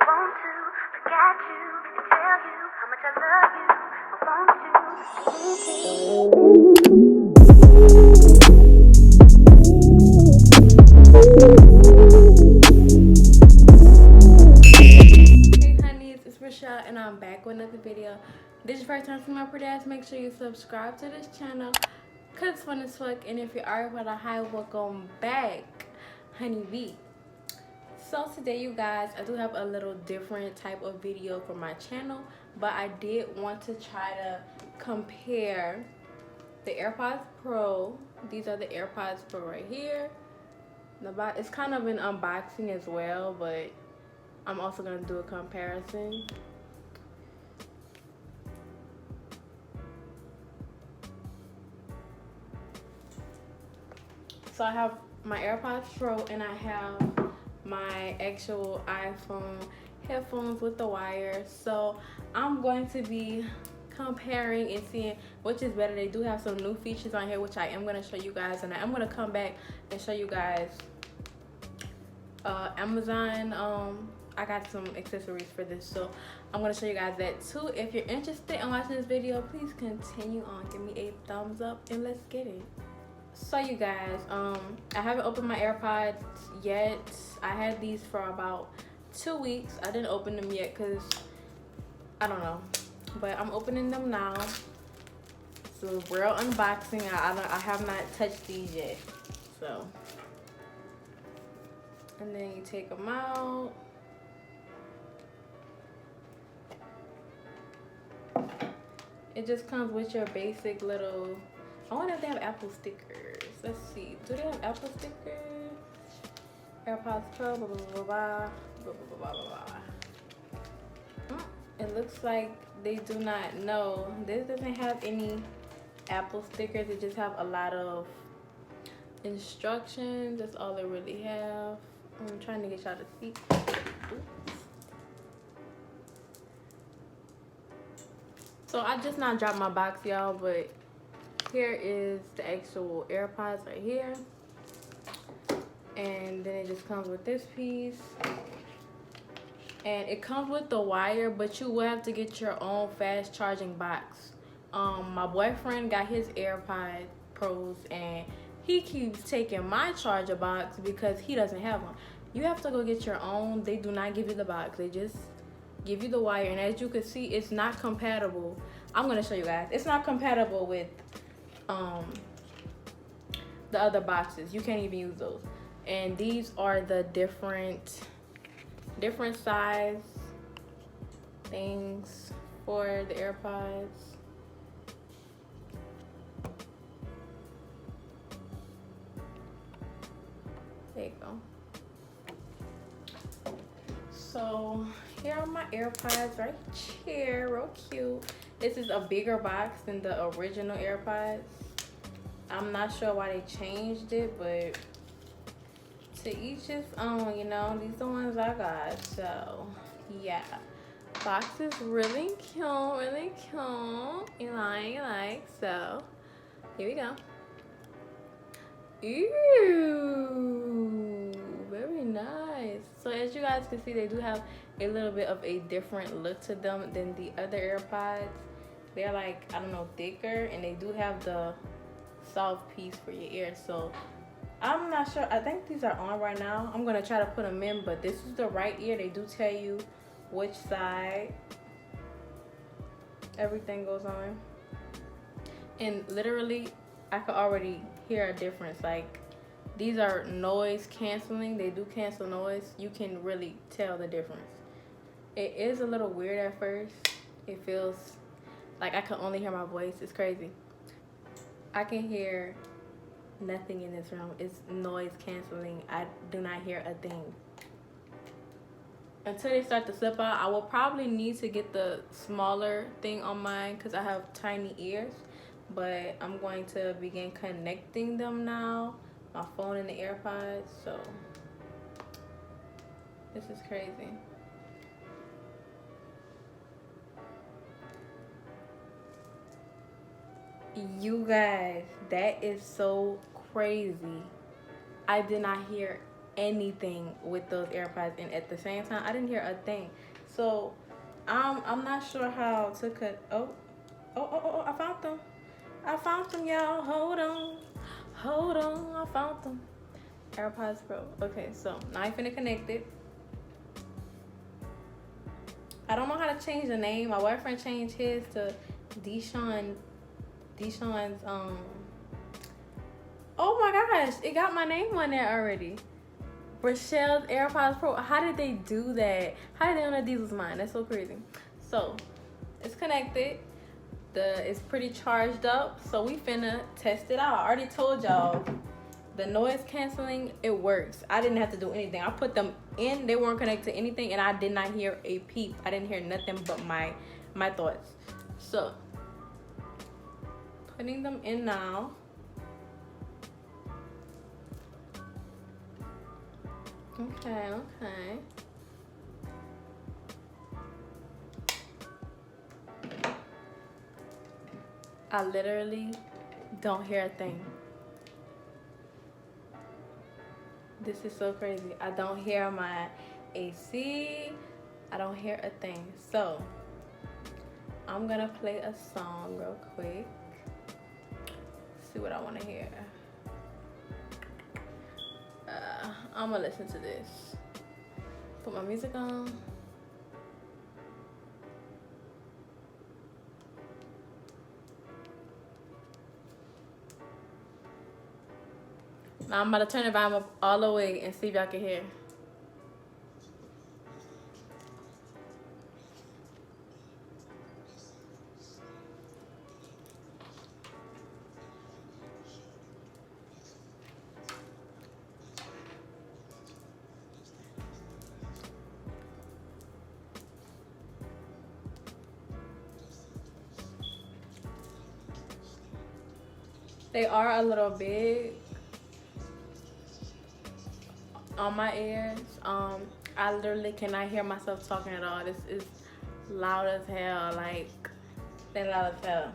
want to forget you and tell you how much I love you. I want to. Hey honeys, it's Rochelle and I'm back with another video. This is your first time seeing my pretty ass, make sure you subscribe to this channel cause it's fun as fuck, and if you are, what a hi, welcome back, honey bee. So today, you guys, I do have a little different type of video for my channel, but I did want to try to compare the AirPods Pro. These are the AirPods Pro right here. The box, it's kind of an unboxing as well, but I'm also gonna do a comparison. So I have my AirPods Pro and I have my actual iPhone headphones with the wire. So I'm going to be comparing and seeing which is better. They do have some new features on here, which I am going to show you guys, and I am going to come back and show you guys Amazon. I got some accessories for this, so I'm going to show you guys that too. If you're interested in watching this video, please continue on, give me a thumbs up and let's get it. So you guys, I haven't opened my AirPods yet. I had these for about 2 weeks. I didn't open them yet because I don't know, but I'm opening them now. It's a real unboxing. I have not touched these yet. So, and then you take them out. It just comes with your basic little, I wonder if they have Apple stickers. Let's see. Do they have Apple stickers? AirPods Pro, blah, blah, blah, blah, blah, blah, blah, blah. It looks like they do not know. This doesn't have any Apple stickers. It just have a lot of instructions. That's all they really have. I'm trying to get y'all to see. Oops. So I just not dropped my box, y'all, but here is the actual AirPods right here, and then it just comes with this piece, and it comes with the wire, but you will have to get your own fast charging box. My boyfriend got his AirPod Pros and he keeps taking my charger box because he doesn't have one. You have to go get your own. They do not give you the box, they just give you the wire, and as you can see, it's not compatible. I'm gonna show you guys. It's not compatible with the other boxes. You can't even use those. And these are the different size things for the AirPods. There you go. So here are my AirPods right here, real cute. This is a bigger box than the original AirPods. I'm not sure why they changed it, but to each his own, you know. These are the ones I got, so yeah. Box is really cute, really cute. You like, so here we go. Ooh, very nice. So as you guys can see, they do have a little bit of a different look to them than the other AirPods. They're like, I don't know, thicker, and they do have the soft piece for your ear. So I'm not sure. I think these are on right now. I'm gonna try to put them in, but this is the right ear. They do tell you which side everything goes on, and literally I could already hear a difference. Like, these are noise canceling. They do cancel noise. You can really tell the difference. It is a little weird at first. It feels like I can only hear my voice. It's crazy. I can hear nothing in this room. It's noise canceling. I do not hear a thing. Until they start to slip out, I will probably need to get the smaller thing on mine because I have tiny ears. But I'm going to begin connecting them now. My phone and the AirPods. So this is crazy. You guys, that is so crazy. I did not hear anything with those AirPods in at the same time. I didn't hear a thing. So I'm not sure how to cut. Oh, I found them. I found them, y'all. Hold on. I found them. AirPods Pro. Okay, so now I'm finna connect it. I don't know how to change the name. My boyfriend changed his to Deshaun's oh my gosh, it got my name on there already. Rochelle's AirPods Pro. How did they do that? How did they know that these was mine? That's so crazy. So it's connected. It's pretty charged up. So we finna test it out. I already told y'all the noise canceling, it works. I didn't have to do anything. I put them in, they weren't connected to anything, and I did not hear a peep. I didn't hear nothing but my thoughts. So putting them in now. Okay. I literally don't hear a thing. This is so crazy. I don't hear my AC. I don't hear a thing. So I'm gonna play a song real quick. See what I want to hear. I'm gonna listen to this. Put my music on. Now I'm about to turn the volume up all the way and see if y'all can hear. They are a little big on my ears. I literally cannot hear myself talking at all. This is loud as hell. Like, they're loud as hell.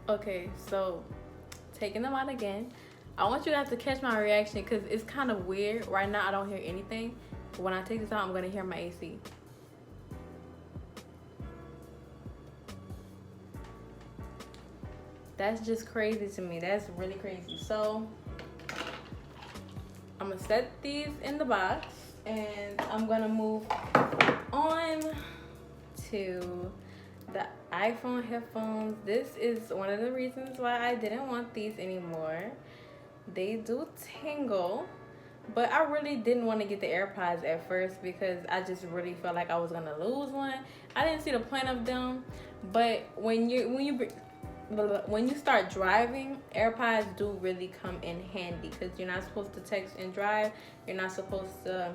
Okay, so taking them out again. I want you guys to catch my reaction because it's kind of weird. Right now, I don't hear anything. But when I take this out, I'm gonna hear my AC. That's just crazy to me. That's really crazy. So I'm gonna set these in the box and I'm gonna move on to the iPhone headphones. This is one of the reasons why I didn't want these anymore. They do tingle, but I really didn't want to get the AirPods at first because I just really felt like I was gonna lose one. I didn't see the point of them, but when you start driving, AirPods do really come in handy because you're not supposed to text and drive. You're not supposed to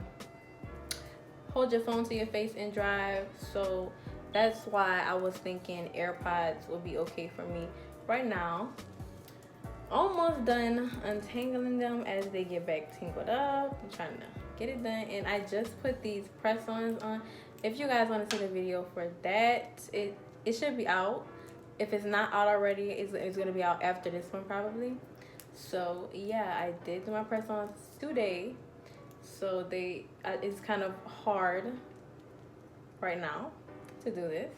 hold your phone to your face and drive. So that's why I was thinking AirPods would be okay for me right now. Almost done untangling them as they get back tangled up. I'm trying to get it done, and I just put these press-ons on. If you guys want to see the video for that, it should be out. If it's not out already, it's gonna be out after this one probably. So yeah, I did do my press-ons today. So it's kind of hard right now to do this,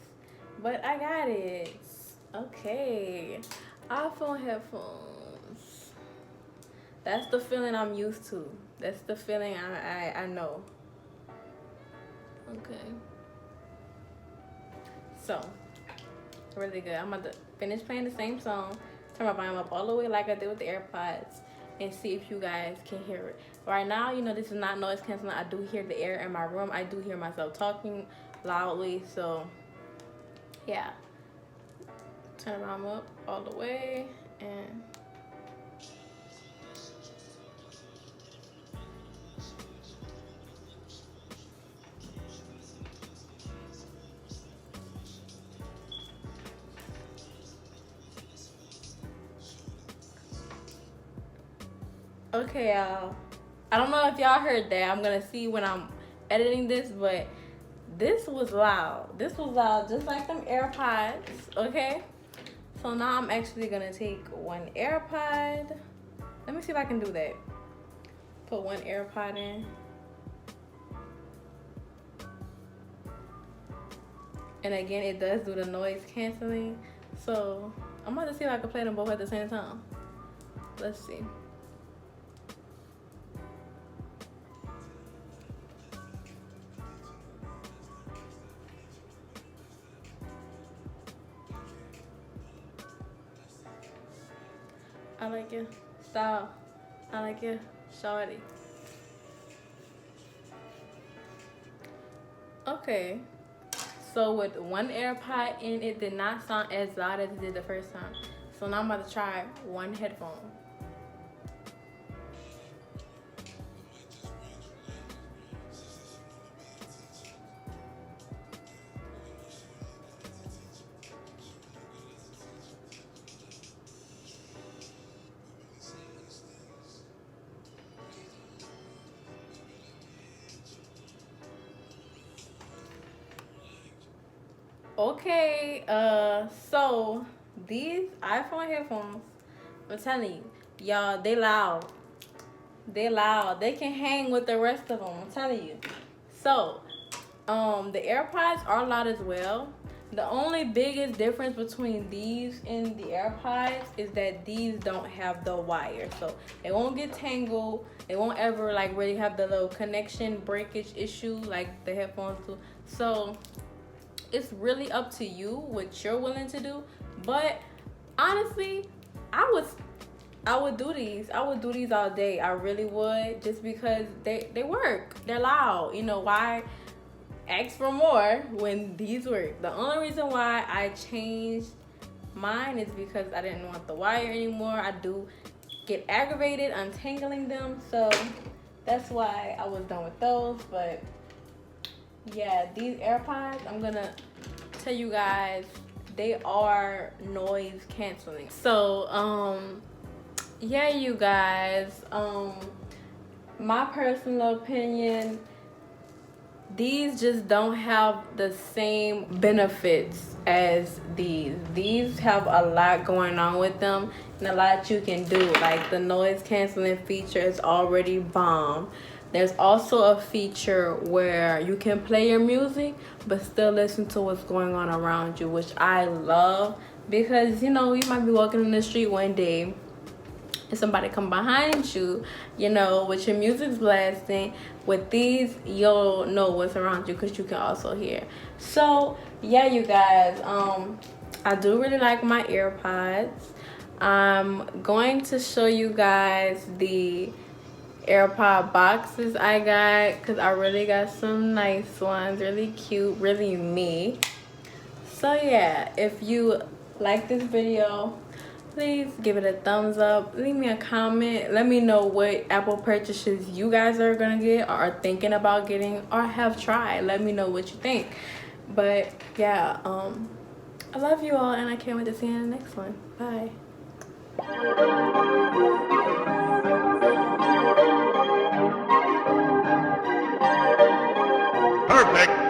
but I got it. Okay, iPhone headphones. That's the feeling I'm used to. That's the feeling I know. Okay. So really good. I'm about to finish playing the same song, turn my volume up all the way like I did with the AirPods, and see if you guys can hear it. Right now, you know, this is not noise canceling. I do hear the air in my room. I do hear myself talking loudly. So yeah, turn the volume up all the way and okay, y'all. I don't know if y'all heard that. I'm gonna see when I'm editing this, but this was loud. This was loud, just like them AirPods, okay? So now I'm actually gonna take one AirPod. Let me see if I can do that. Put one AirPod in. And again, it does do the noise canceling. So I'm about to see if I can play them both at the same time. Let's see. I like your style. I like your shawty. Okay. So with one AirPod in, it did not sound as loud as it did the first time. So now I'm about to try one headphone. Okay, so these iPhone headphones, I'm telling you, y'all, they loud. They loud. They can hang with the rest of them, I'm telling you. So, the AirPods are loud as well. The only biggest difference between these and the AirPods is that these don't have the wire. So, it won't get tangled. It won't ever, like, really have the little connection breakage issue like the headphones do. So, it's really up to you what you're willing to do. But honestly, I would do these. I would do these all day. I really would, just because they work. They're loud. You know, why ask for more when these work? The only reason why I changed mine is because I didn't want the wire anymore. I do get aggravated untangling them, so that's why I was done with those. But yeah, these AirPods, I'm gonna tell you guys, they are noise canceling. So yeah, you guys, my personal opinion, these just don't have the same benefits as these. These have a lot going on with them and a lot you can do. Like, the noise canceling feature is already bomb. There's also a feature where you can play your music but still listen to what's going on around you, which I love, because, you know, you might be walking in the street one day and somebody come behind you, you know, with your music's blasting. With these, you'll know what's around you because you can also hear. So yeah, you guys, I do really like my AirPods. I'm going to show you guys the AirPod boxes I got, because I really got some nice ones, really cute, really me. So yeah, if you like this video, please give it a thumbs up, leave me a comment, let me know what Apple purchases you guys are gonna get or are thinking about getting or have tried. Let me know what you think. But yeah, I love you all and I can't wait to see you in the next one. Bye. Perfect.